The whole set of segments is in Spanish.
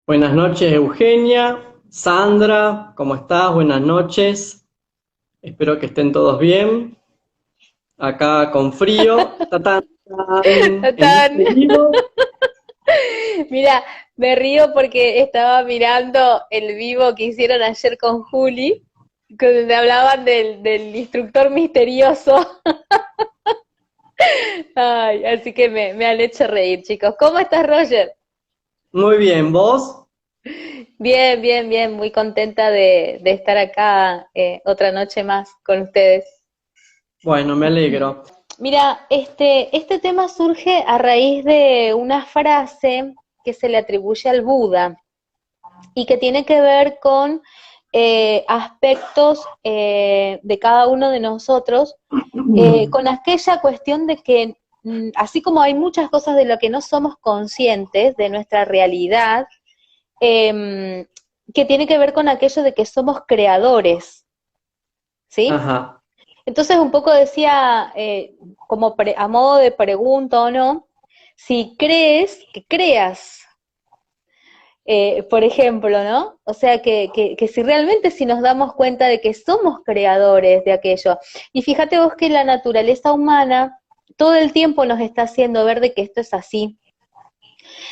Buenas noches, Eugenia, Sandra, ¿cómo estás? Buenas noches. Espero que estén todos bien. Acá con frío. En Tan. este vivo. Mira, me río porque estaba mirando el vivo que hicieron ayer con Juli, donde hablaban del instructor misterioso. Ay, así que me han hecho reír, chicos. ¿Cómo estás, Roger? Muy bien, ¿vos? Bien, bien, bien. Muy contenta de estar acá otra noche más con ustedes. Bueno, me alegro. Mira, este tema surge a raíz de una frase que se le atribuye al Buda y que tiene que ver con aspectos de cada uno de nosotros, con aquella cuestión de que, así como hay muchas cosas de lo que no somos conscientes de nuestra realidad, que tiene que ver con aquello de que somos creadores, ¿sí? Ajá, Entonces un poco decía, como a modo de pregunta o no, si crees que creas, por ejemplo, ¿no? O sea, que si realmente si nos damos cuenta de que somos creadores de aquello, y fíjate vos que la naturaleza humana todo el tiempo nos está haciendo ver de que esto es así.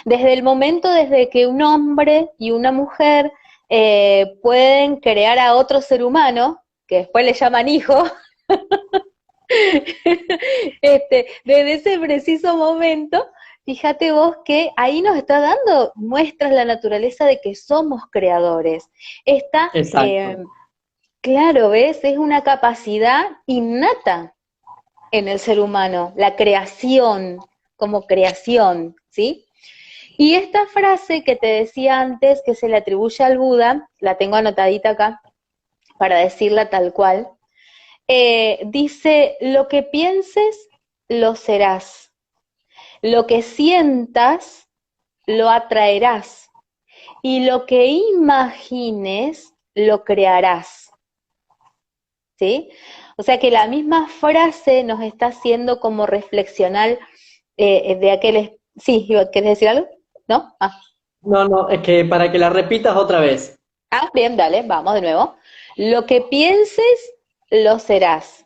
Desde el momento desde que un hombre y una mujer pueden crear a otro ser humano, que después le llaman hijo, desde ese preciso momento, fíjate vos que ahí nos está dando muestras la naturaleza de que somos creadores. Esta, exacto. claro, ¿ves? Es una capacidad innata en el ser humano, la creación como creación, ¿sí? Y esta frase que te decía antes, que se le atribuye al Buda, la tengo anotadita acá para decirla tal cual, dice, lo que pienses, lo serás. Lo que sientas, lo atraerás. Y lo que imagines, lo crearás. ¿Sí? O sea que la misma frase nos está haciendo como reflexionar de aquel... Sí, ¿quieres decir algo? ¿No? No, no, es que para que la repitas otra vez. Bien, dale, vamos de nuevo. Lo que pienses, lo serás.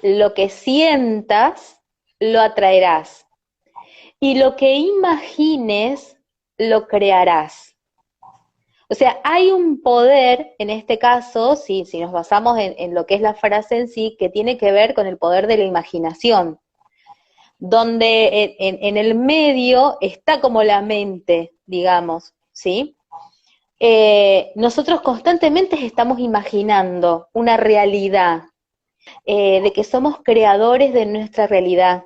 Lo que sientas, lo atraerás. Y lo que imagines, lo crearás. O sea, hay un poder, en este caso, si nos basamos en lo que es la frase en sí, que tiene que ver con el poder de la imaginación, donde en el medio está como la mente, digamos, ¿sí? Nosotros constantemente estamos imaginando una realidad, de que somos creadores de nuestra realidad.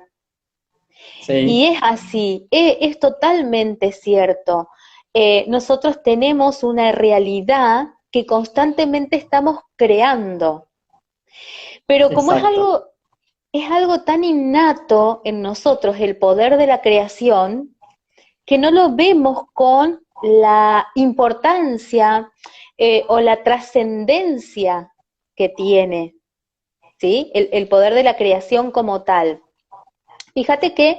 Y Sí, es así, es totalmente cierto. Nosotros tenemos una realidad que constantemente estamos creando, pero como exacto. es algo tan innato en nosotros el poder de la creación, que no lo vemos con la importancia o la trascendencia que tiene, ¿sí? El poder de la creación como tal. Fíjate que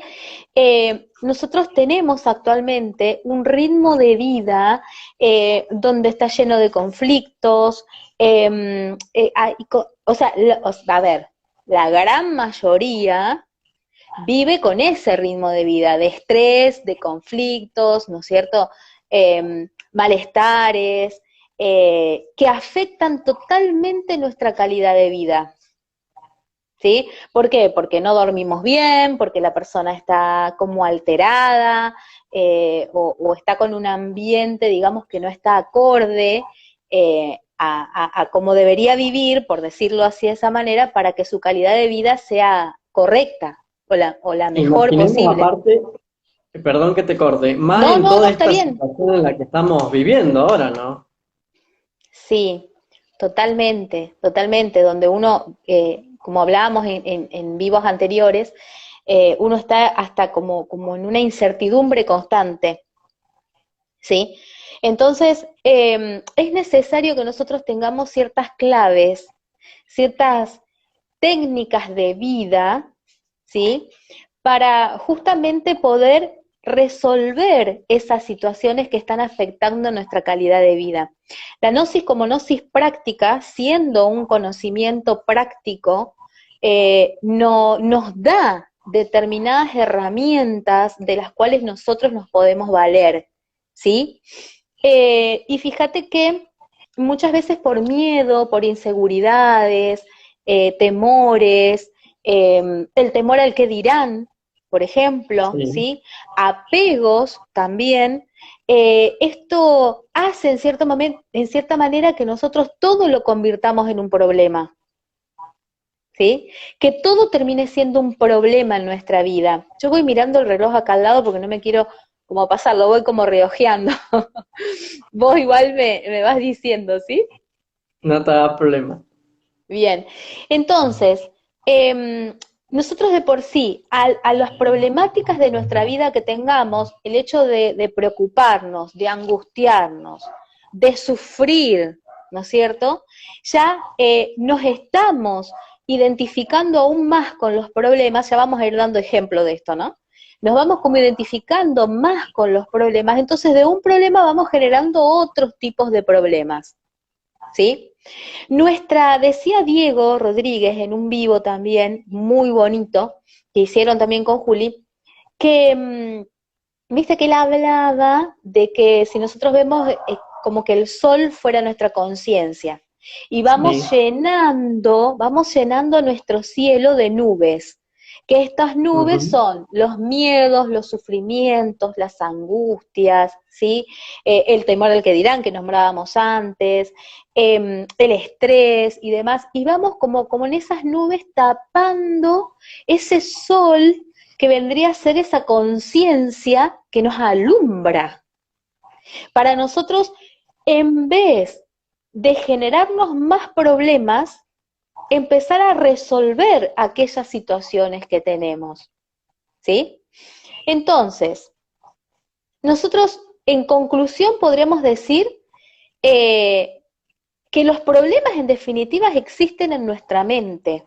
nosotros tenemos actualmente un ritmo de vida donde está lleno de conflictos, o sea, a ver, la gran mayoría vive con ese ritmo de vida, de estrés, de conflictos, ¿no es cierto? Malestares, que afectan totalmente nuestra calidad de vida. ¿Sí? ¿Por qué? Porque no dormimos bien, porque la persona está como alterada, o está con un ambiente, digamos, que no está acorde a cómo debería vivir, por decirlo así de esa manera, para que su calidad de vida sea correcta o la mejor Imaginemos posible. aparte, perdón que te corte, más No, en no, no, toda está esta bien. situación en la que estamos viviendo ahora, ¿no? Sí, totalmente, totalmente, donde uno, como hablábamos en vivos anteriores, uno está hasta como en una incertidumbre constante, ¿sí? Entonces, es necesario que nosotros tengamos ciertas claves, ciertas técnicas de vida, ¿sí? Para justamente poder resolver esas situaciones que están afectando nuestra calidad de vida. La gnosis como gnosis práctica, siendo un conocimiento práctico, nos da determinadas herramientas de las cuales nosotros nos podemos valer, ¿sí? Y fíjate que muchas veces por miedo, por inseguridades, temores, el temor al que dirán, por ejemplo, Sí. ¿sí? Apegos también, esto hace en cierta manera que nosotros todo lo convirtamos en un problema, ¿sí? Que todo termine siendo un problema en nuestra vida. Yo voy mirando el reloj acá al lado porque no me quiero como pasarlo, voy como reojeando. Vos igual me vas diciendo, ¿sí? No te da problema. Bien, entonces, nosotros de por sí, a las problemáticas de nuestra vida que tengamos, el hecho de preocuparnos, de angustiarnos, de sufrir, ¿no es cierto? Ya nos estamos identificando aún más con los problemas, ya vamos a ir dando ejemplo de esto, ¿no? Nos vamos como identificando más con los problemas, entonces de un problema vamos generando otros tipos de problemas, ¿sí? Decía Diego Rodríguez en un vivo también, muy bonito, que hicieron también con Juli, que, viste que él hablaba de que si nosotros vemos como que el sol fuera nuestra conciencia, y Sí. vamos llenando nuestro cielo de nubes, que estas nubes Ujú. son los miedos, los sufrimientos, las angustias, ¿sí? El temor al que dirán, que nombrábamos antes, el estrés y demás, y vamos como en esas nubes tapando ese sol que vendría a ser esa conciencia que nos alumbra. Para nosotros, en vez de generarnos más problemas, empezar a resolver aquellas situaciones que tenemos, ¿sí? Entonces, nosotros en conclusión podríamos decir eh, que los problemas en definitiva existen en nuestra mente.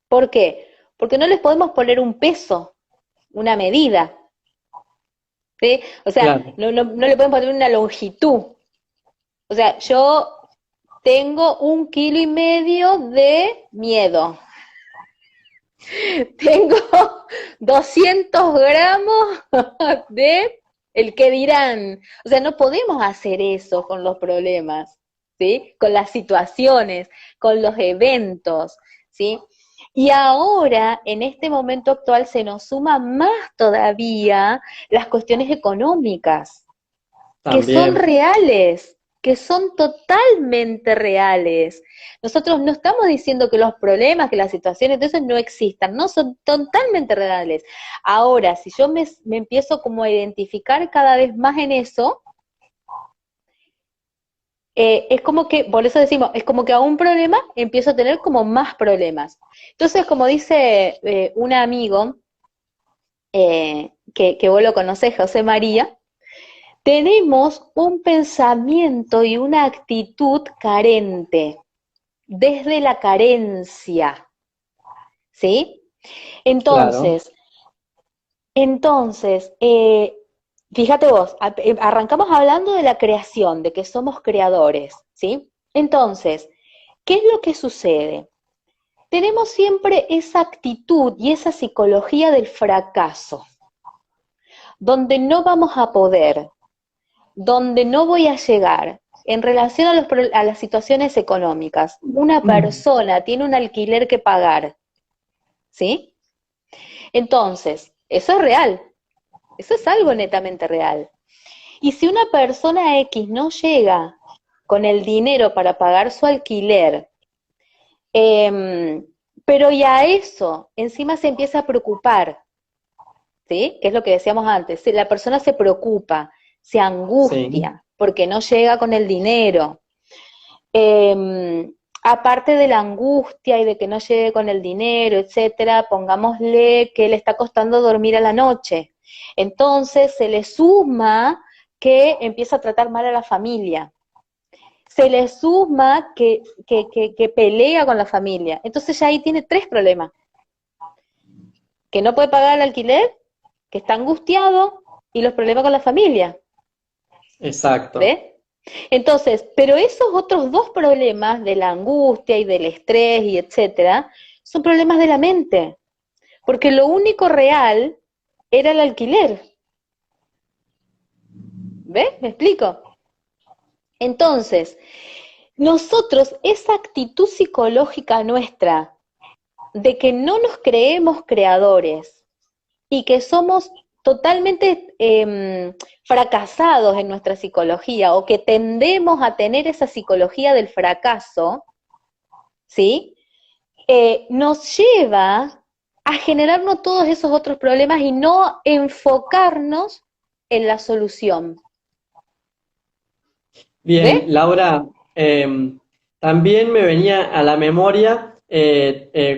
¿Por qué? Porque no les podemos poner un peso, una medida, ¿sí? O sea, Claro. no le podemos poner una longitud. O sea, yo tengo 1,5 kilos de miedo. Tengo 200 gramos de el que dirán. O sea, no podemos hacer eso con los problemas, ¿sí? Con las situaciones, con los eventos, ¿sí? Y ahora, en este momento actual, se nos suma más todavía las cuestiones económicas, que son También. reales, que son totalmente reales. Nosotros no estamos diciendo que los problemas, que las situaciones, entonces no existan, no, son totalmente reales. Ahora, si yo me empiezo como a identificar cada vez más en eso, es como que, por eso decimos, es como que a un problema empiezo a tener como más problemas. Entonces, como dice un amigo, que vos lo conocés, José María, tenemos un pensamiento y una actitud carente, desde la carencia, ¿sí? Claro. Entonces, entonces, fíjate vos, arrancamos hablando de la creación, de que somos creadores, ¿sí? Entonces, ¿qué es lo que sucede? Tenemos siempre esa actitud y esa psicología del fracaso, donde no vamos a poder, donde no voy a llegar. En relación a las situaciones económicas, una persona tiene un alquiler que pagar, ¿sí? Entonces, eso es real, eso es algo netamente real. Y si una persona X no llega con el dinero para pagar su alquiler, pero ya eso encima se empieza a preocupar, ¿sí? Que es lo que decíamos antes, la persona se preocupa, se Sí. angustia porque no llega con el dinero. Aparte de la angustia y de que no llegue con el dinero, etcétera, pongámosle que le está costando dormir a la noche. Entonces se le suma que empieza a tratar mal a la familia. Se le suma que pelea con la familia. Entonces ya ahí tiene 3 problemas. Que no puede pagar el alquiler, que está angustiado, y los problemas con la familia. Exacto. ¿Ves? Entonces, pero esos otros dos problemas de la angustia y del estrés y etcétera, son problemas de la mente, porque lo único real era el alquiler. ¿Ves? ¿Me explico? Entonces, nosotros, esa actitud psicológica nuestra de que no nos creemos creadores y que somos totalmente fracasados en nuestra psicología, o que tendemos a tener esa psicología del fracaso, ¿sí? Nos lleva a generarnos todos esos otros problemas y no enfocarnos en la solución. Bien, ¿Ves? Laura, también me venía a la memoria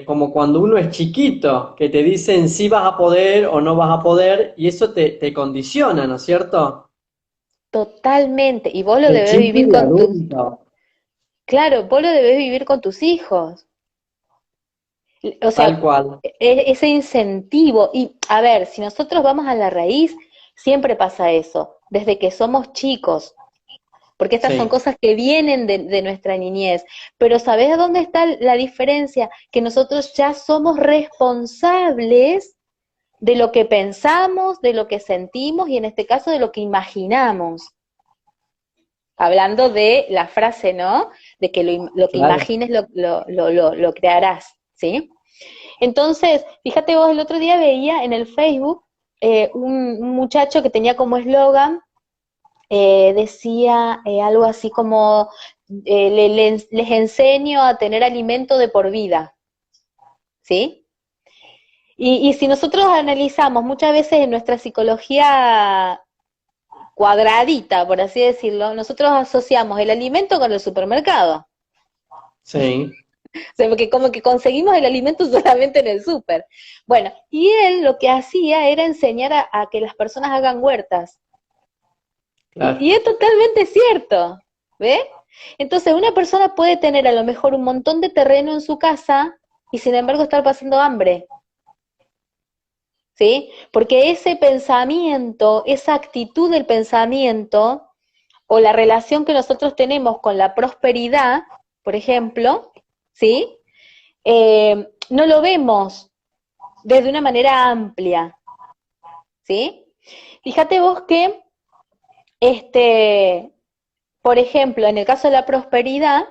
como cuando uno es chiquito, que te dicen si vas a poder o no vas a poder, y eso te condiciona, ¿no es cierto? Totalmente. Y vos lo De debés chico y vivir de con tus, adulto. claro, vos lo debés vivir con tus hijos. O Tal sea, cual. ese incentivo. Y a ver, si nosotros vamos a la raíz, siempre pasa eso, desde que somos chicos, porque estas son Sí, cosas que vienen de nuestra niñez. Pero ¿sabés dónde está la diferencia? Que nosotros ya somos responsables de lo que pensamos, de lo que sentimos y en este caso de lo que imaginamos. Hablando de la frase, ¿no? De que lo que claro. imagines lo crearás, ¿sí? Entonces, fíjate vos, el otro día veía en el Facebook un muchacho que tenía como eslogan, decía algo así como, les enseño a tener alimento de por vida, ¿sí? Y si nosotros analizamos muchas veces en nuestra psicología cuadradita, por así decirlo, nosotros asociamos el alimento con el supermercado. Sí, O sea, porque como que conseguimos el alimento solamente en el súper. Bueno, y él lo que hacía era enseñar a que las personas hagan huertas. Y claro. es totalmente cierto, ¿ves? Entonces, una persona puede tener a lo mejor un montón de terreno en su casa y sin embargo estar pasando hambre, ¿sí? Porque ese pensamiento, esa actitud del pensamiento o la relación que nosotros tenemos con la prosperidad, por ejemplo, ¿sí? No lo vemos desde una manera amplia, ¿sí? Fíjate vos que, este, por ejemplo, en el caso de la prosperidad,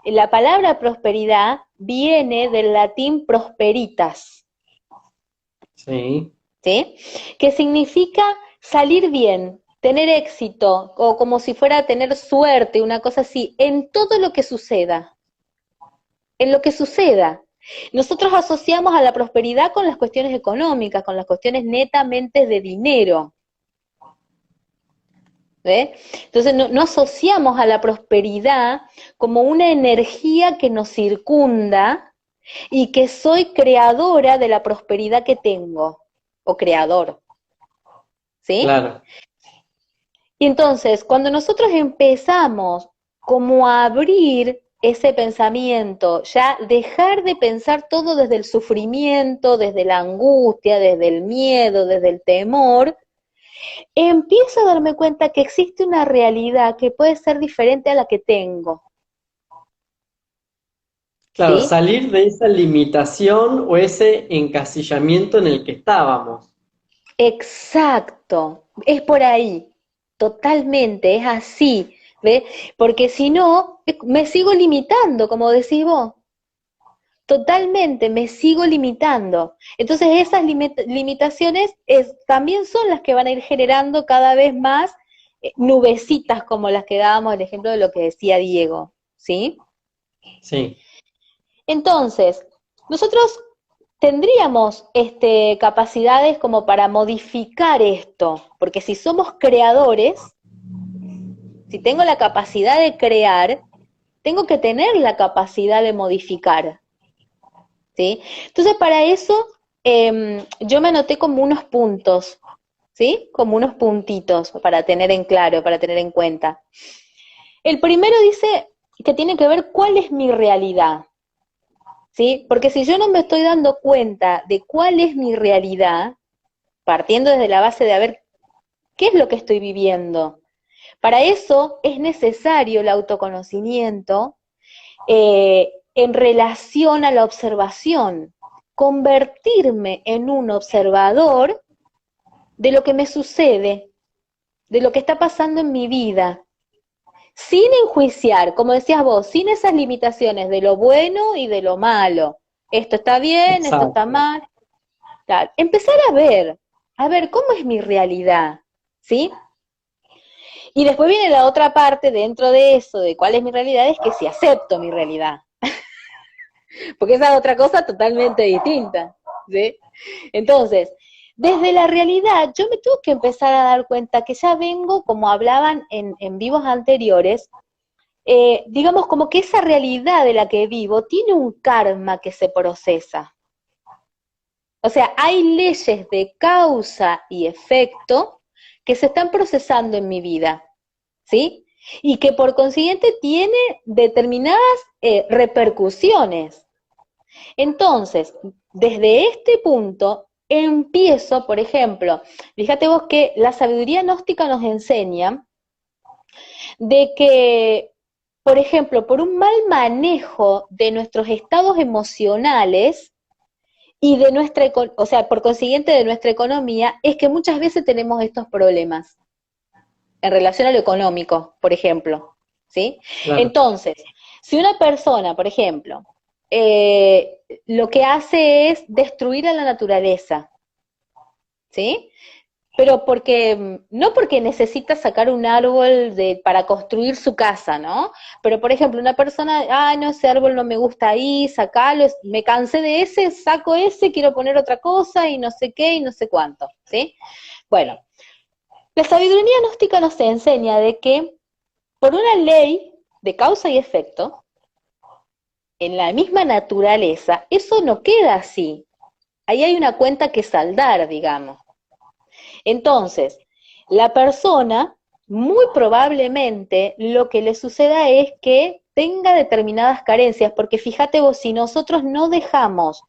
la palabra prosperidad viene del latín prosperitas, Sí, ¿sí? Que significa salir bien, tener éxito, o como si fuera tener suerte, una cosa así, en todo lo que suceda, en lo que suceda. Nosotros asociamos a la prosperidad con las cuestiones económicas, con las cuestiones netamente de dinero. ¿Ve? Entonces no asociamos a la prosperidad como una energía que nos circunda y que soy creadora de la prosperidad que tengo, o creador. ¿Sí? claro. Y entonces, cuando nosotros empezamos como a abrir ese pensamiento, ya dejar de pensar todo desde el sufrimiento, desde la angustia, desde el miedo, desde el temor, empiezo a darme cuenta que existe una realidad que puede ser diferente a la que tengo, Claro, ¿sí? salir de esa limitación o ese encasillamiento en el que estábamos. Exacto, es por ahí, totalmente, es así, ¿ves? Porque si no, me sigo limitando, como decís vos, totalmente, me sigo limitando. Entonces esas limitaciones también son las que van a ir generando cada vez más nubecitas como las que dábamos el ejemplo de lo que decía Diego, ¿sí? Sí, Entonces, nosotros tendríamos capacidades como para modificar esto, porque si somos creadores, si tengo la capacidad de crear, tengo que tener la capacidad de modificar, ¿sí? Entonces, para eso, yo me anoté como unos puntos, ¿sí? Como unos puntitos para tener en claro, para tener en cuenta. El primero dice que tiene que ver cuál es mi realidad, ¿sí? Porque si yo no me estoy dando cuenta de cuál es mi realidad, partiendo desde la base de a ver qué es lo que estoy viviendo. Para eso es necesario el autoconocimiento en relación a la observación, convertirme en un observador de lo que me sucede, de lo que está pasando en mi vida, sin enjuiciar, como decías vos, sin esas limitaciones de lo bueno y de lo malo. Esto está bien, esto está Exacto. mal. Claro. Empezar a ver cómo es mi realidad, ¿sí? Y después viene la otra parte dentro de eso, de cuál es mi realidad, es que si acepto mi realidad, porque esa es otra cosa totalmente distinta, ¿sí? Entonces, desde la realidad, yo me tuve que empezar a dar cuenta que ya vengo, como hablaban en vivos anteriores, digamos como que esa realidad de la que vivo tiene un karma que se procesa. O sea, hay leyes de causa y efecto que se están procesando en mi vida, ¿sí? Y que por consiguiente tiene determinadas repercusiones. Entonces, desde este punto, empiezo, por ejemplo, fíjate vos que la sabiduría gnóstica nos enseña de que, por ejemplo, por un mal manejo de nuestros estados emocionales y de nuestra, o sea, por consiguiente de nuestra economía, es que muchas veces tenemos estos problemas en relación a lo económico, por ejemplo, ¿sí? Claro. Entonces, si una persona, por ejemplo, lo que hace es destruir a la naturaleza, ¿sí? Pero porque, no porque necesita sacar un árbol para construir su casa, ¿no? Pero, por ejemplo, una persona, no, ese árbol no me gusta ahí, sacalo, me cansé de ese, saco ese, quiero poner otra cosa y no sé qué y no sé cuánto, ¿sí? Bueno, la sabiduría gnóstica nos enseña de que por una ley de causa y efecto, en la misma naturaleza, eso no queda así. Ahí hay una cuenta que saldar, digamos. Entonces, la persona, muy probablemente, lo que le suceda es que tenga determinadas carencias, porque fíjate vos, si nosotros no dejamos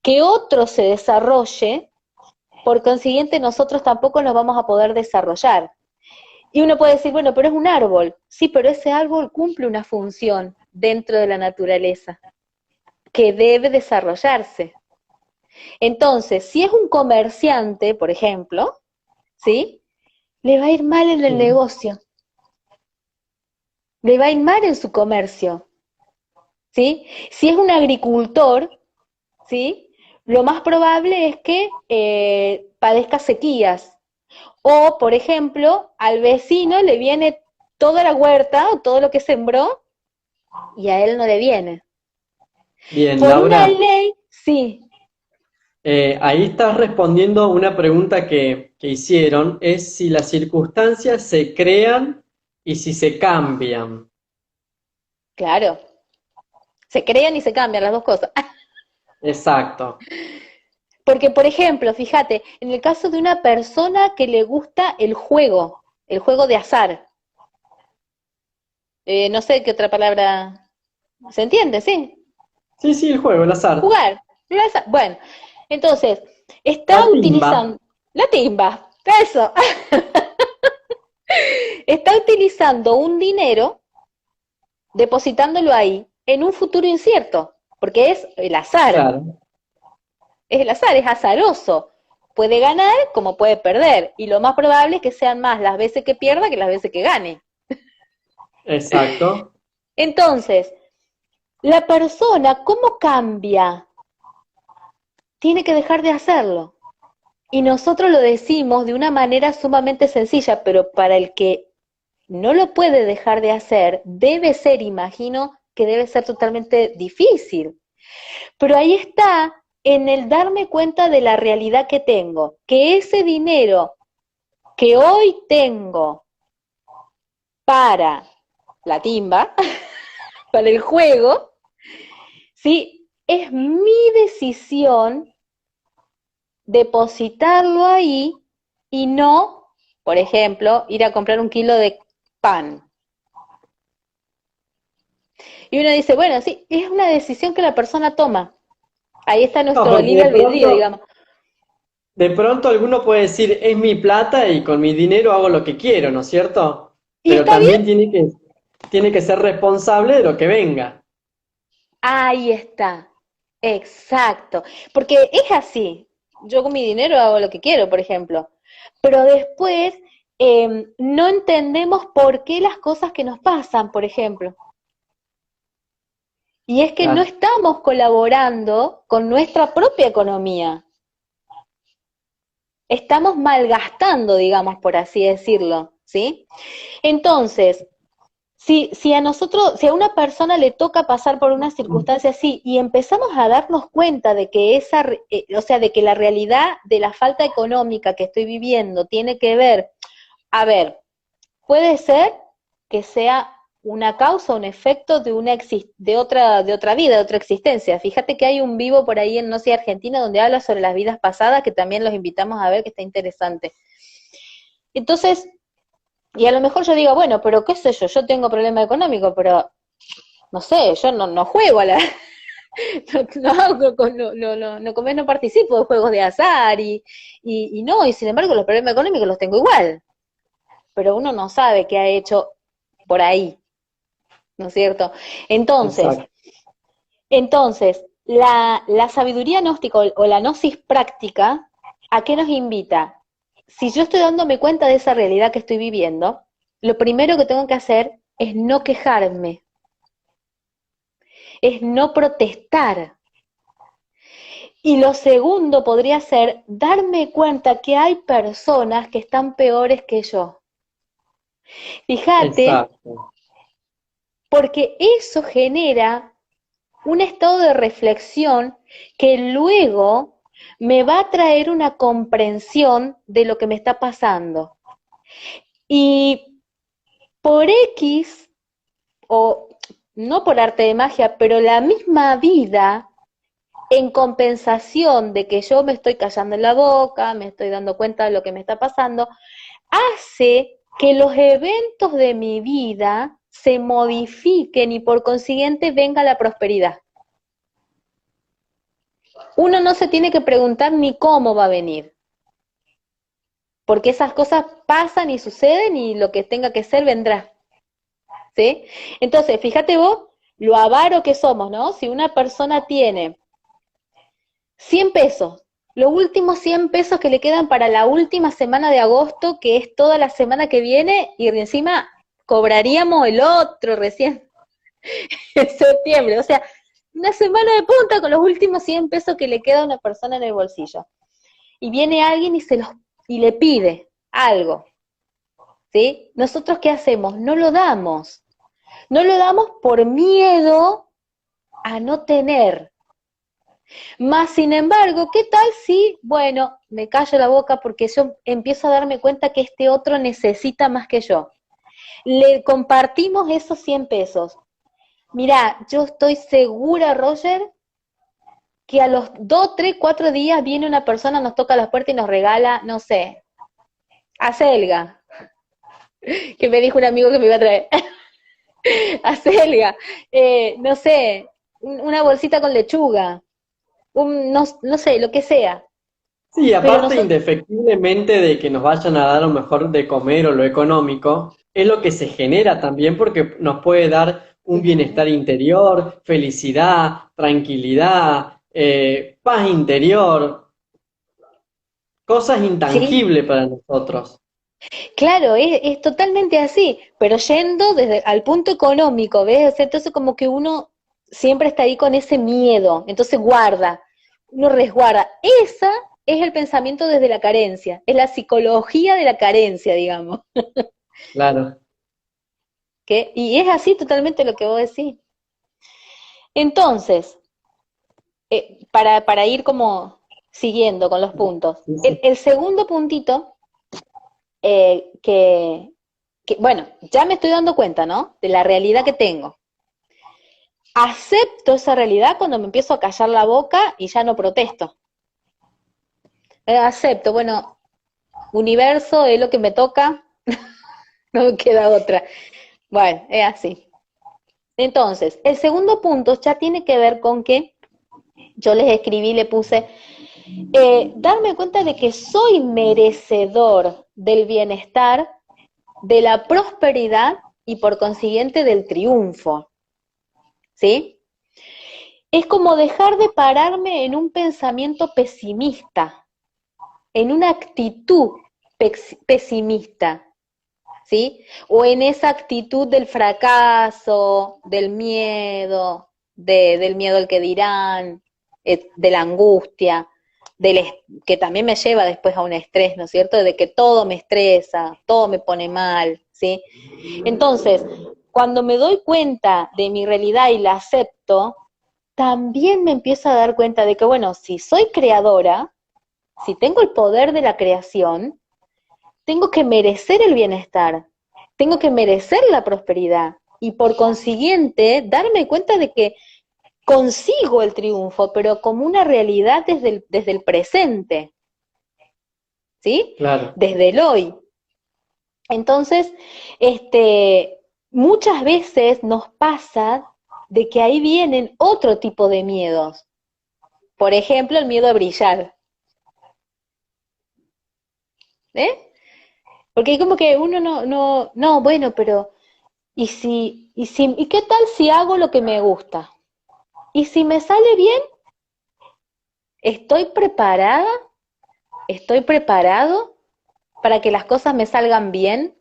que otro se desarrolle, por consiguiente nosotros tampoco nos vamos a poder desarrollar. Y uno puede decir, bueno, pero es un árbol. Sí, pero ese árbol cumple una función dentro de la naturaleza que debe desarrollarse. Entonces, si es un comerciante, por ejemplo, ¿sí? Le va a ir mal en el Sí. negocio, le va a ir mal en su comercio, ¿sí? Si es un agricultor, ¿sí? Lo más probable es que padezca sequías. O, por ejemplo, al vecino le viene toda la huerta o todo lo que sembró y a él no le viene. Bien, Por una Laura, ley, sí, ahí estás respondiendo a una pregunta que hicieron, es si las circunstancias se crean y si se cambian. claro, se crean y se cambian las dos cosas. Exacto. Porque, por ejemplo, fíjate, en el caso de una persona que le gusta el juego de azar, no sé qué otra palabra, ¿se entiende? Sí, Sí, sí, el juego, el azar. jugar, el azar. Bueno, entonces, La está timba. utilizando, la timba, eso, está utilizando un dinero, depositándolo ahí, en un futuro incierto, porque Claro, es el azar, es azaroso. Puede ganar como puede perder, y lo más probable es que sean más las veces que pierda que las veces que gane. exacto. Entonces, la persona, ¿cómo cambia? Tiene que dejar de hacerlo. Y nosotros lo decimos de una manera sumamente sencilla, pero para el que no lo puede dejar de hacer, debe ser, imagino, que debe ser totalmente difícil. Pero ahí está en el darme cuenta de la realidad que tengo, que ese dinero que hoy tengo para la timba, para el juego, ¿sí? Es mi decisión depositarlo ahí y no, por ejemplo, ir a comprar un kilo de pan. Y uno dice, bueno, sí, es una decisión que la persona toma. Ahí está No, nuestro porque libre de albedrío, pronto, digamos. de pronto alguno puede decir, es mi plata y con mi dinero hago lo que quiero, ¿no es cierto? ¿Y Pero está bien? también tiene que ser responsable de lo que venga. Ahí está, exacto, porque es así, yo con mi dinero hago lo que quiero, por ejemplo, pero después no entendemos por qué las cosas que nos pasan, por ejemplo, y es que no Claro, estamos colaborando con nuestra propia economía, estamos malgastando, digamos, por así decirlo, ¿sí? Entonces, si a nosotros, si a una persona le toca pasar por una circunstancia así y empezamos a darnos cuenta de que o sea, de que la realidad de la falta económica que estoy viviendo tiene que ver, a ver, puede ser que sea una causa, un efecto de de otra vida, de otra existencia. Fíjate que hay un vivo por ahí en No sé Argentina donde habla sobre las vidas pasadas, que también los invitamos a ver, que está interesante. Entonces, y a lo mejor yo digo, bueno, pero qué sé yo tengo problema económico, pero no sé, yo no juego a la, no participo de juegos de azar y no, y sin embargo los problemas económicos los tengo igual, pero uno no sabe qué ha hecho por ahí, ¿no es cierto? Entonces, exacto. la sabiduría gnóstica o la gnosis práctica, ¿a qué nos invita? Si yo estoy dándome cuenta de esa realidad que estoy viviendo, lo primero que tengo que hacer es no quejarme, es no protestar. Y lo segundo podría ser darme cuenta que hay personas que están peores que yo. Fíjate, Exacto. porque eso genera un estado de reflexión que luego me va a traer una comprensión de lo que me está pasando. Y por X, o no por arte de magia, pero la misma vida, en compensación de que yo me estoy callando en la boca, me estoy dando cuenta de lo que me está pasando, hace que los eventos de mi vida se modifiquen y por consiguiente venga la prosperidad. Uno no se tiene que preguntar ni cómo va a venir, porque esas cosas pasan y suceden y lo que tenga que ser vendrá. ¿Sí? Entonces, fíjate vos lo avaro que somos, ¿no? Si una persona tiene 100 pesos, los últimos 100 pesos que le quedan para la última semana de agosto, que es toda la semana que viene, y encima cobraríamos el otro recién en septiembre. O sea, una semana de punta con los últimos 100 pesos que le queda a una persona en el bolsillo. Y viene alguien y le pide algo, ¿sí? ¿Nosotros qué hacemos? No lo damos. No lo damos por miedo a no tener. Más sin embargo, ¿qué tal si, bueno, me callo la boca porque yo empiezo a darme cuenta que este otro necesita más que yo? Le compartimos esos 100 pesos. Mirá, yo estoy segura, Roger, que a los 2, 3, 4 días viene una persona, nos toca la puerta y nos regala, no sé, acelga, que me dijo un amigo que me iba a traer, acelga, no sé, una bolsita con lechuga, no sé, lo que sea. Sí, Pero aparte nosotros, indefectiblemente de que nos vayan a dar lo mejor de comer o lo económico, es lo que se genera también porque nos puede dar un bienestar interior, felicidad, tranquilidad, paz interior, cosas sí, intangibles para nosotros. claro, es totalmente así, pero yendo desde al punto económico, ¿ves? O sea, entonces como que uno siempre está ahí con ese miedo, entonces guarda, uno resguarda. Esa es el pensamiento desde la carencia, es la psicología de la carencia, digamos. Claro. Y es así totalmente lo que vos decís. Entonces, para ir como siguiendo con los puntos, Sí, sí. el segundo puntito bueno, ya me estoy dando cuenta, ¿no? De la realidad que tengo. Acepto esa realidad cuando me empiezo a callar la boca y ya no protesto. Acepto, bueno, universo es lo que me toca, no me queda otra. Bueno, es así. Entonces, el segundo punto ya tiene que ver con que yo les escribí, le puse, darme cuenta de que soy merecedor del bienestar, de la prosperidad y por consiguiente del triunfo, ¿sí? Es como dejar de pararme en un pensamiento pesimista, en una actitud pesimista, ¿sí? O en esa actitud del fracaso, del miedo, del miedo al que dirán, de la angustia, que también me lleva después a un estrés, ¿no es cierto? De que todo me estresa, todo me pone mal, ¿sí? Entonces, cuando me doy cuenta de mi realidad y la acepto, también me empiezo a dar cuenta de que, bueno, si soy creadora, si tengo el poder de la creación, tengo que merecer el bienestar, tengo que merecer la prosperidad y por consiguiente darme cuenta de que consigo el triunfo, pero como una realidad desde el presente, ¿sí? Claro. Desde el hoy. Entonces, muchas veces nos pasa de que ahí vienen otro tipo de miedos. Por ejemplo, el miedo a brillar. ¿Eh? Porque como que uno no, bueno, pero ¿y qué tal si hago lo que me gusta? ¿Y si me sale bien? ¿Estoy preparada? ¿Estoy preparado para que las cosas me salgan bien?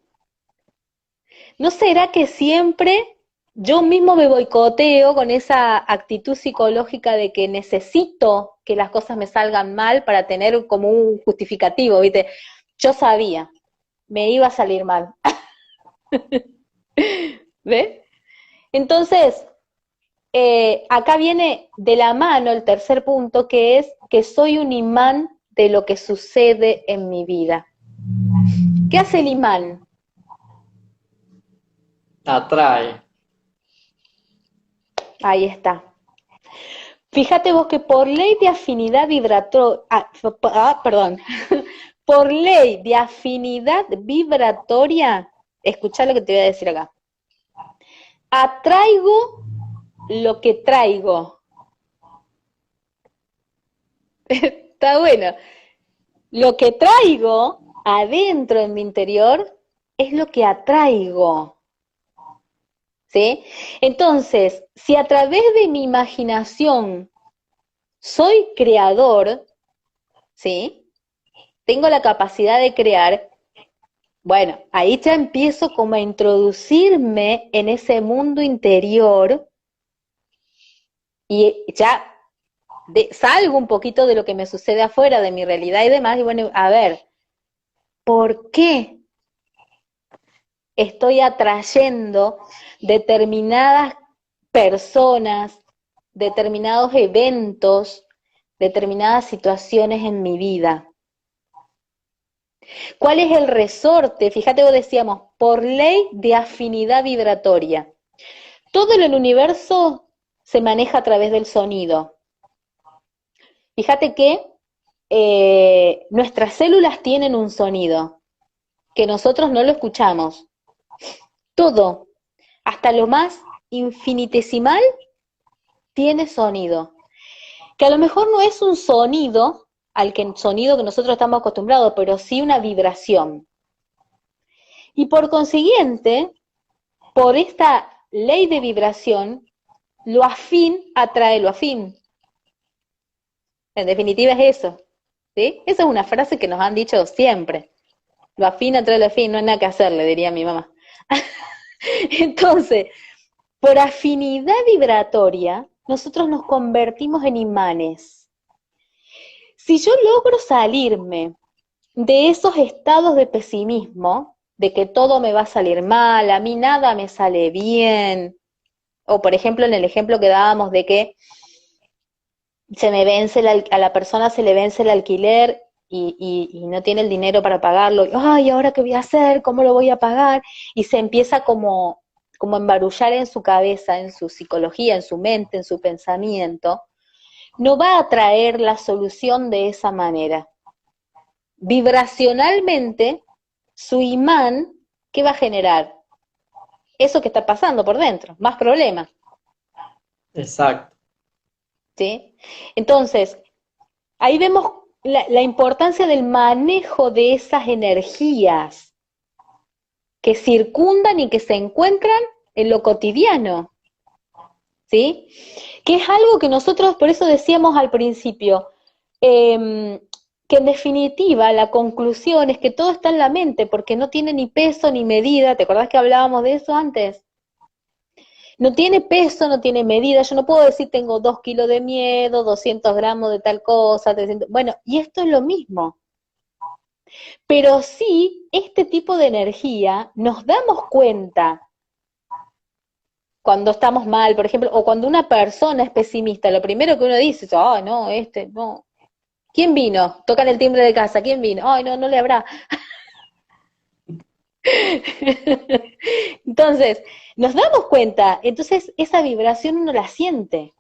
¿No será que siempre yo mismo me boicoteo con esa actitud psicológica de que necesito que las cosas me salgan mal para tener como un justificativo, ¿viste? Yo sabía, me iba a salir mal. ¿Ves? Entonces, acá viene de la mano el tercer punto, que es que soy un imán de lo que sucede en mi vida. ¿Qué hace el imán? Atrae. Ahí está. Fíjate vos que por ley de afinidad vibratoria, perdón, por ley de afinidad vibratoria, escuchá lo que te voy a decir acá. Atraigo lo que traigo. Está bueno. Lo que traigo adentro en mi interior es lo que atraigo. ¿Sí? Entonces, si a través de mi imaginación soy creador, ¿sí? Tengo la capacidad de crear, bueno, ahí ya empiezo como a introducirme en ese mundo interior y ya salgo un poquito de lo que me sucede afuera, de mi realidad y demás, y bueno, a ver, ¿por qué estoy atrayendo determinadas personas, determinados eventos, determinadas situaciones en mi vida? ¿Cuál es el resorte? Fíjate, vos decíamos, por ley de afinidad vibratoria. Todo en el universo se maneja a través del sonido. Fíjate que nuestras células tienen un sonido, que nosotros no lo escuchamos. Todo, hasta lo más infinitesimal, tiene sonido. Que a lo mejor no es un sonido, sonido que nosotros estamos acostumbrados, pero sí una vibración. Y por consiguiente, por esta ley de vibración, lo afín atrae lo afín. En definitiva es eso. ¿Sí? Esa es una frase que nos han dicho siempre. Lo afín atrae lo afín, no hay nada que hacer, le diría mi mamá. Entonces, por afinidad vibratoria, nosotros nos convertimos en imanes. Si yo logro salirme de esos estados de pesimismo, de que todo me va a salir mal, a mí nada me sale bien, o por ejemplo en el ejemplo que dábamos de que a la persona se le vence el alquiler y no tiene el dinero para pagarlo, ay, ¿ahora qué voy a hacer? ¿Cómo lo voy a pagar? Y se empieza como a embarullar en su cabeza, en su psicología, en su mente, en su pensamiento, no va a traer la solución de esa manera. Vibracionalmente, su imán, ¿qué va a generar? Eso que está pasando por dentro, más problemas, Exacto. ¿sí? Entonces, ahí vemos la importancia del manejo de esas energías que circundan y que se encuentran en lo cotidiano, ¿sí? Que es algo que nosotros, por eso decíamos al principio, que en definitiva la conclusión es que todo está en la mente, porque no tiene ni peso ni medida. ¿Te acordás que hablábamos de eso antes? No tiene peso, no tiene medida. Yo no puedo decir tengo 2 kilos de miedo, 200 gramos de tal cosa, 300. Bueno, y esto es lo mismo. Pero sí, este tipo de energía nos damos cuenta cuando estamos mal, por ejemplo, o cuando una persona es pesimista, lo primero que uno dice es, ah, no, no. ¿Quién vino? Tocan el timbre de casa, ¿quién vino? Ay, no, no le habrá. Entonces, nos damos cuenta, entonces esa vibración uno la siente.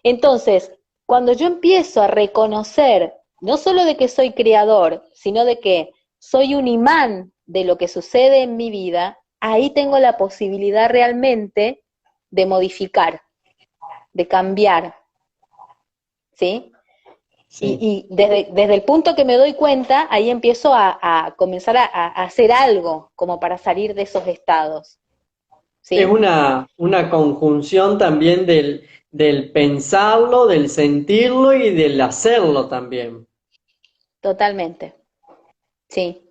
Entonces, cuando yo empiezo a reconocer, no solo de que soy creador, sino de que soy un imán de lo que sucede en mi vida, ahí tengo la posibilidad realmente de modificar, de cambiar, ¿sí? Sí. Y desde el punto que me doy cuenta, ahí empiezo a comenzar a hacer algo como para salir de esos estados, Es ¿sí? una conjunción también del pensarlo, del sentirlo y del hacerlo también. Totalmente, sí,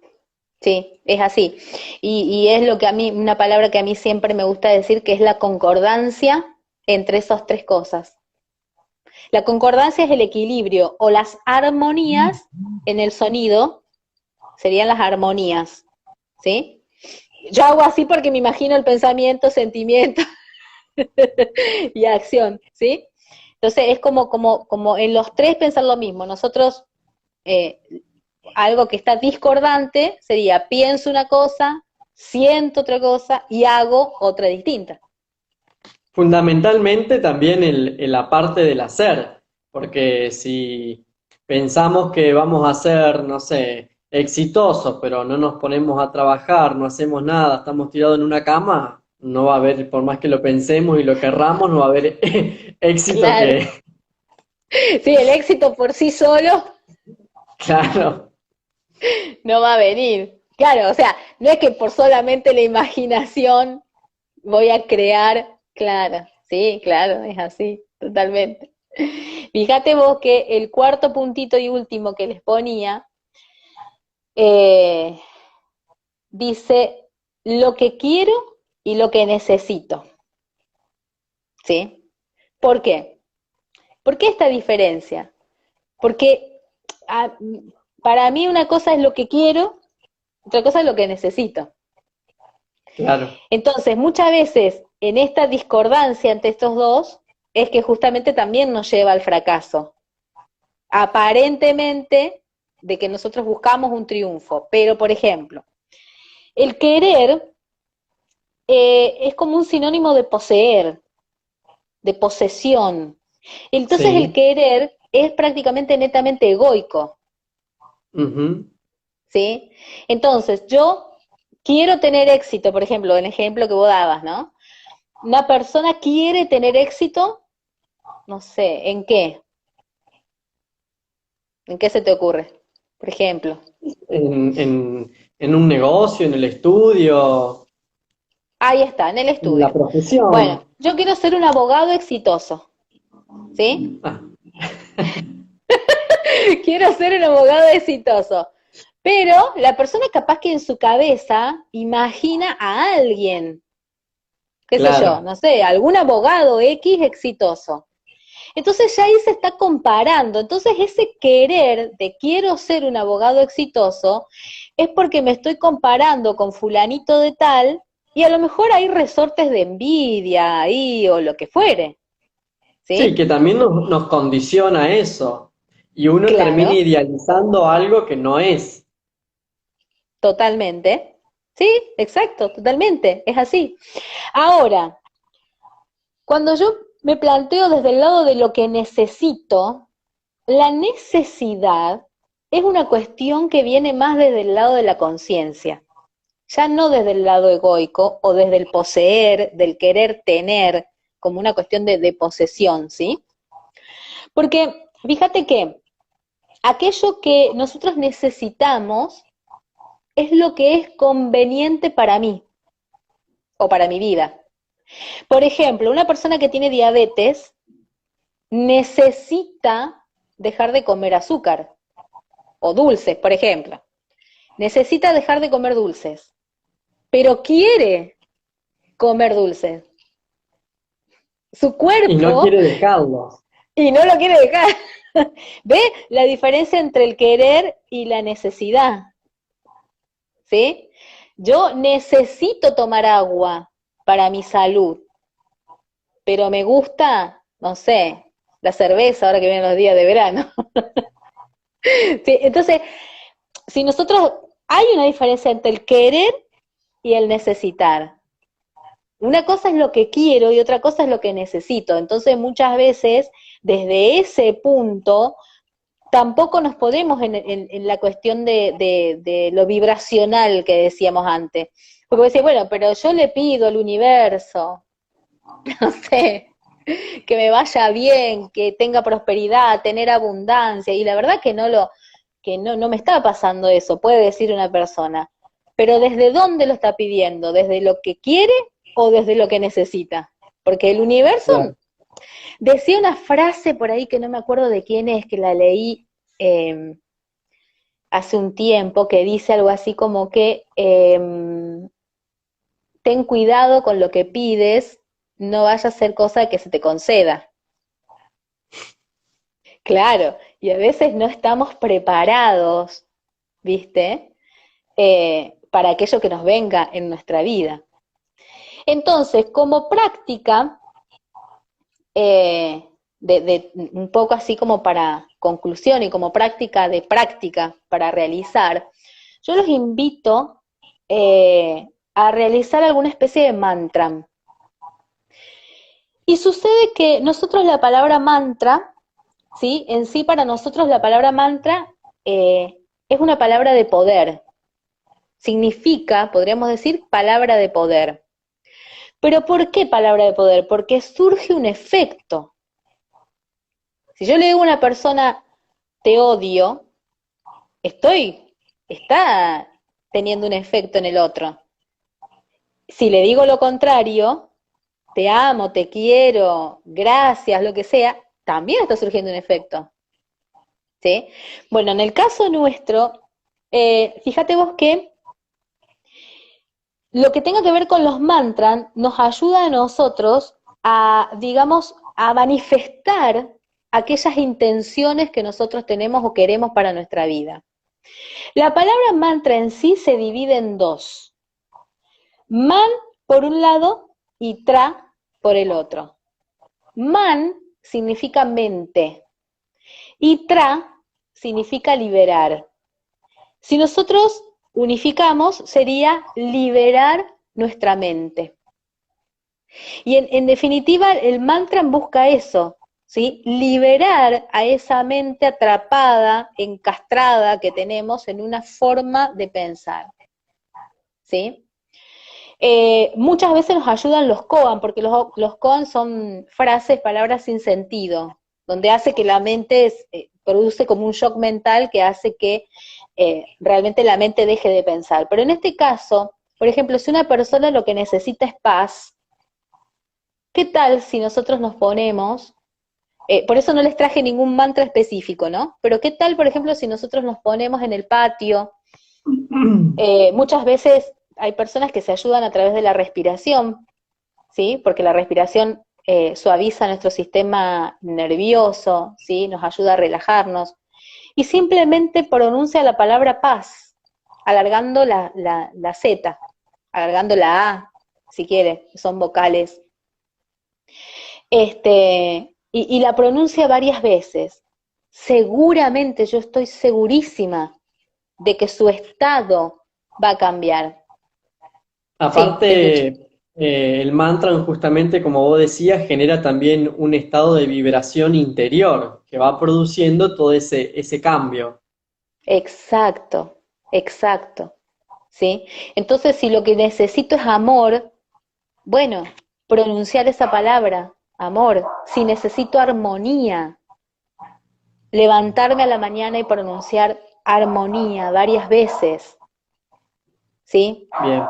sí, es así. Y es lo que a mí, una palabra que a mí siempre me gusta decir, que es la concordancia entre esas tres cosas. La concordancia es el equilibrio o las armonías en el sonido, serían las armonías, ¿sí? Yo hago así porque me imagino el pensamiento, sentimiento y acción, ¿sí? Entonces es como en los tres pensar lo mismo. Nosotros, eh, algo que está discordante sería pienso una cosa, siento otra cosa y hago otra distinta. Fundamentalmente también la parte del hacer, porque si pensamos que vamos a ser, no sé, exitosos, pero no nos ponemos a trabajar, no hacemos nada, estamos tirados en una cama, no va a haber, por más que lo pensemos y lo querramos, no va a haber éxito Claro, que, sí, el éxito por sí solo claro, no va a venir. Claro, o sea, no es que por solamente la imaginación voy a crear, claro, sí, claro, es así, totalmente. Fíjate vos que el cuarto puntito y último que les ponía, eh, dice lo que quiero y lo que necesito, ¿sí? ¿Por qué? ¿Por qué esta diferencia? Porque a, para mí una cosa es lo que quiero, otra cosa es lo que necesito. claro. Entonces, muchas veces en esta discordancia entre estos dos es que justamente también nos lleva al fracaso. Aparentemente de que nosotros buscamos un triunfo, pero por ejemplo, el querer es como un sinónimo de poseer, de posesión. Entonces el Sí. querer es prácticamente netamente egoico, Ujú. ¿sí? Entonces yo quiero tener éxito, por ejemplo, el ejemplo que vos dabas, ¿no? Una persona quiere tener éxito, no sé, ¿en qué? ¿En qué se te ocurre? Por ejemplo. En un negocio, en el estudio, Ahí está, en el en la estudio. Bueno, profesión. yo quiero ser un abogado exitoso, ¿sí? Ah, Quiero ser un abogado exitoso. Pero la persona capaz que en su cabeza imagina a alguien, qué sé yo, claro. no sé, algún abogado X exitoso. Entonces ya ahí se está comparando. Entonces ese querer de quiero ser un abogado exitoso es porque me estoy comparando con fulanito de tal y a lo mejor hay resortes de envidia ahí o lo que fuere, Sí, ¿sí? que también nos condiciona eso. Y uno termina Claro, idealizando algo que no es. totalmente. Sí, exacto, totalmente, es así. Ahora, cuando yo me planteo desde el lado de lo que necesito, la necesidad es una cuestión que viene más desde el lado de la conciencia, ya no desde el lado egoico o desde el poseer, del querer tener, como una cuestión de posesión, ¿sí? Porque fíjate que aquello que nosotros necesitamos es lo que es conveniente para mí o para mi vida. Por ejemplo, una persona que tiene diabetes necesita dejar de comer azúcar o dulces, por ejemplo. Necesita dejar de comer dulces, pero quiere comer dulces. Su Y no cuerpo quiere dejarlo. y no lo quiere dejar. ¿Ve la diferencia entre el querer y la necesidad? ¿Sí? Yo necesito tomar agua para mi salud, pero me gusta, no sé, la cerveza ahora que vienen los días de verano. ¿Sí? Entonces, si nosotros, hay una diferencia entre el querer y el necesitar. Una cosa es lo que quiero y otra cosa es lo que necesito. Entonces, muchas veces, desde ese punto, tampoco nos podemos en la cuestión de lo vibracional que decíamos antes. Porque decía, bueno, pero yo le pido al universo, no sé, que me vaya bien, que tenga prosperidad, tener abundancia, y la verdad que no me está pasando eso, puede decir una persona. Pero ¿desde dónde lo está pidiendo? ¿Desde lo que quiere o desde lo que necesita? Porque el universo Claro. decía una frase por ahí que no me acuerdo de quién es, que la leí hace un tiempo, que dice algo así como que ten cuidado con lo que pides, no vaya a ser cosa que se te conceda. Claro, y a veces no estamos preparados, ¿viste? Para aquello que nos venga en nuestra vida. Entonces, como práctica, un poco así como para conclusión y como práctica para realizar, yo los invito a realizar alguna especie de mantra. Y sucede que nosotros la palabra mantra, ¿sí? En sí para nosotros la palabra mantra es una palabra de poder. Significa, podríamos decir, palabra de poder. ¿Pero por qué palabra de poder? Porque surge un efecto. Si yo le digo a una persona, te odio, está teniendo un efecto en el otro. Si le digo lo contrario, te amo, te quiero, gracias, lo que sea, también está surgiendo un efecto. ¿Sí? Bueno, en el caso nuestro, fíjate vos que lo que tenga que ver con los mantras nos ayuda a nosotros a, digamos, a manifestar aquellas intenciones que nosotros tenemos o queremos para nuestra vida. La palabra mantra en sí se divide en dos. Man por un lado y tra por el otro. Man significa mente y tra significa liberar. Si nosotros unificamos, sería liberar nuestra mente. Y en definitiva, el mantra busca eso, ¿sí? Liberar a esa mente atrapada, encastrada que tenemos en una forma de pensar, ¿sí? Muchas veces nos ayudan los koan, porque los koan son frases, palabras sin sentido, donde hace que la mente produce como un shock mental que hace que realmente la mente deje de pensar. Pero en este caso, por ejemplo, si una persona lo que necesita es paz, ¿qué tal si nosotros nos ponemos, por eso no les traje ningún mantra específico, ¿no? Pero ¿qué tal, por ejemplo, si nosotros nos ponemos en el patio? Muchas veces hay personas que se ayudan a través de la respiración, ¿sí? Porque la respiración suaviza nuestro sistema nervioso, ¿sí? Nos ayuda a relajarnos. Y simplemente pronuncia la palabra paz, alargando la Z, alargando la A, si quiere, que son vocales. Y la pronuncia varias veces. Seguramente, yo estoy segurísima de que su estado va a cambiar. Sí, te escucho. Aparte, el mantra, justamente como vos decías, genera también un estado de vibración interior que va produciendo todo ese cambio. Exacto, exacto. ¿Sí? Entonces, si lo que necesito es amor, bueno, pronunciar esa palabra, amor. Si necesito armonía, levantarme a la mañana y pronunciar armonía varias veces, ¿sí? Bien.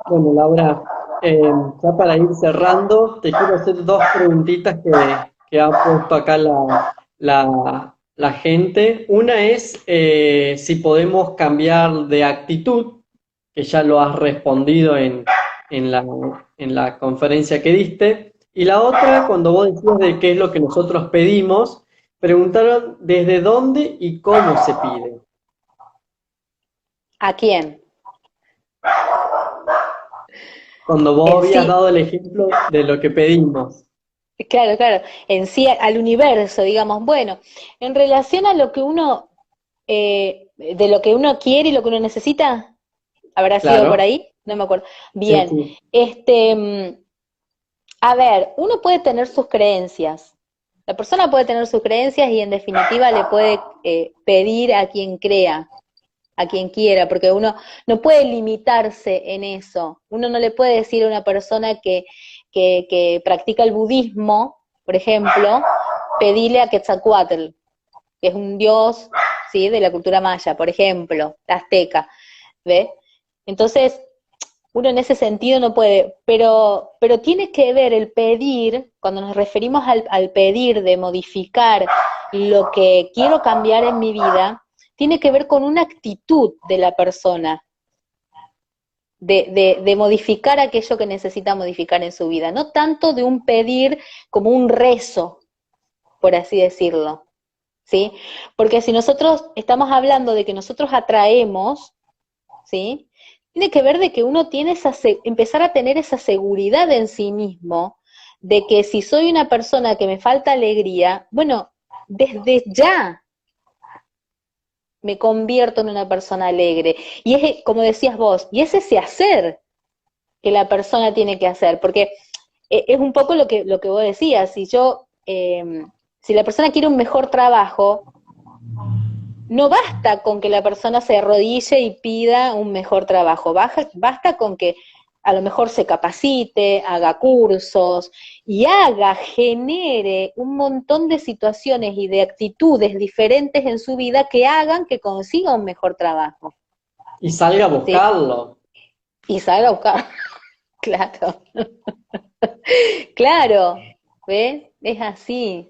Bueno, Laura, ya para ir cerrando, te quiero hacer dos preguntitas que ha puesto acá la gente. Una es si podemos cambiar de actitud, que ya lo has respondido en la, en la conferencia que diste. Y la otra, cuando vos decías de qué es lo que nosotros pedimos, preguntaron desde dónde y cómo se pide. ¿A quién? Cuando vos En habías sí, dado el ejemplo de lo que pedimos. claro, claro, en sí al universo, digamos, bueno, en relación a lo que uno, de lo que uno quiere y lo que uno necesita, ¿habrá sido por Claro, ahí? No me acuerdo. sí, Bien, sí, a ver, uno puede tener sus creencias, la persona puede tener sus creencias y en definitiva le puede pedir a quien crea, a quien quiera, porque uno no puede limitarse en eso. Uno no le puede decir a una persona que practica el budismo, por ejemplo, pedirle a Quetzalcóatl, que es un dios, ¿sí?, de la cultura maya, por ejemplo, la azteca, ¿ve? Entonces, uno en ese sentido no puede, pero tiene que ver el pedir, cuando nos referimos al pedir de modificar lo que quiero cambiar en mi vida, tiene que ver con una actitud de la persona, de modificar aquello que necesita modificar en su vida, no tanto de un pedir como un rezo, por así decirlo, ¿sí? Porque si nosotros estamos hablando de que nosotros atraemos, ¿sí? Tiene que ver de que uno tiene empezar a tener esa seguridad en sí mismo, de que si soy una persona que me falta alegría, bueno, desde ya me convierto en una persona alegre. Y es, como decías vos, y es ese hacer que la persona tiene que hacer, porque es un poco lo que vos decías, si la persona quiere un mejor trabajo, no basta con que la persona se arrodille y pida un mejor trabajo, basta con que a lo mejor se capacite, haga cursos y genere un montón de situaciones y de actitudes diferentes en su vida que hagan que consiga un mejor trabajo, y salga a ¿sí? buscarlo. Y salga a buscar, claro, claro, ¿ves? Es así.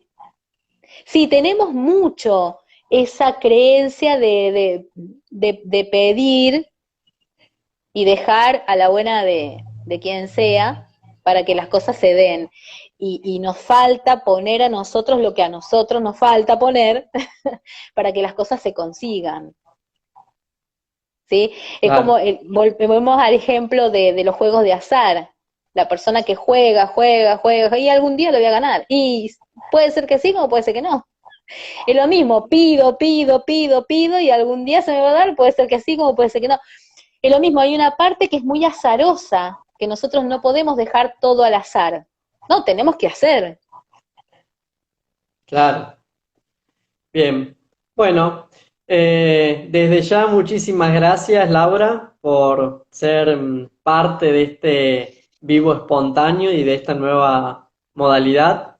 Sí, tenemos mucho esa creencia de pedir y dejar a la buena de quien sea para que las cosas se den. Y nos falta poner a nosotros lo que a nosotros nos falta poner para que las cosas se consigan. ¿Sí? Es como, Claro, volvemos al ejemplo de los juegos de azar. La persona que juega, juega, juega, y algún día lo voy a ganar. Y puede ser que sí, como puede ser que no. Es lo mismo, pido, pido, pido, pido, y algún día se me va a dar, puede ser que sí, como puede ser que no. Es lo mismo, hay una parte que es muy azarosa, que nosotros no podemos dejar todo al azar. No, tenemos que hacer. claro. Bien. Bueno, desde ya muchísimas gracias, Laura, por ser parte de este vivo espontáneo y de esta nueva modalidad.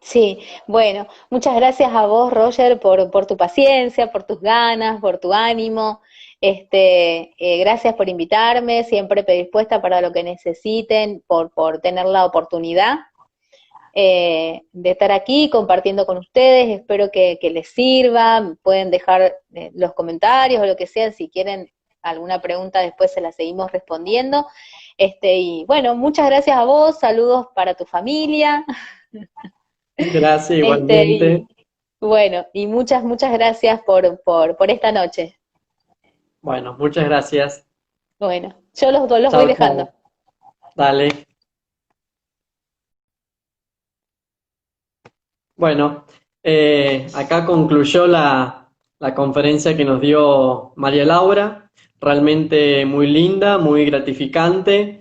Sí, bueno, muchas gracias a vos, Roger, por tu paciencia, por tus ganas, por tu ánimo. Gracias por invitarme, siempre predispuesta para lo que necesiten, por tener la oportunidad de estar aquí compartiendo con ustedes. Espero que les sirva. Pueden dejar los comentarios o lo que sea, si quieren alguna pregunta después se la seguimos respondiendo. Y bueno, muchas gracias a vos, saludos para tu familia. Gracias Y igualmente. bueno, y muchas, muchas gracias por esta noche. Bueno, muchas gracias. Bueno, yo los dos los voy Chao, dejando. chao. Dale. Bueno, acá concluyó la conferencia que nos dio María Laura, realmente muy linda, muy gratificante.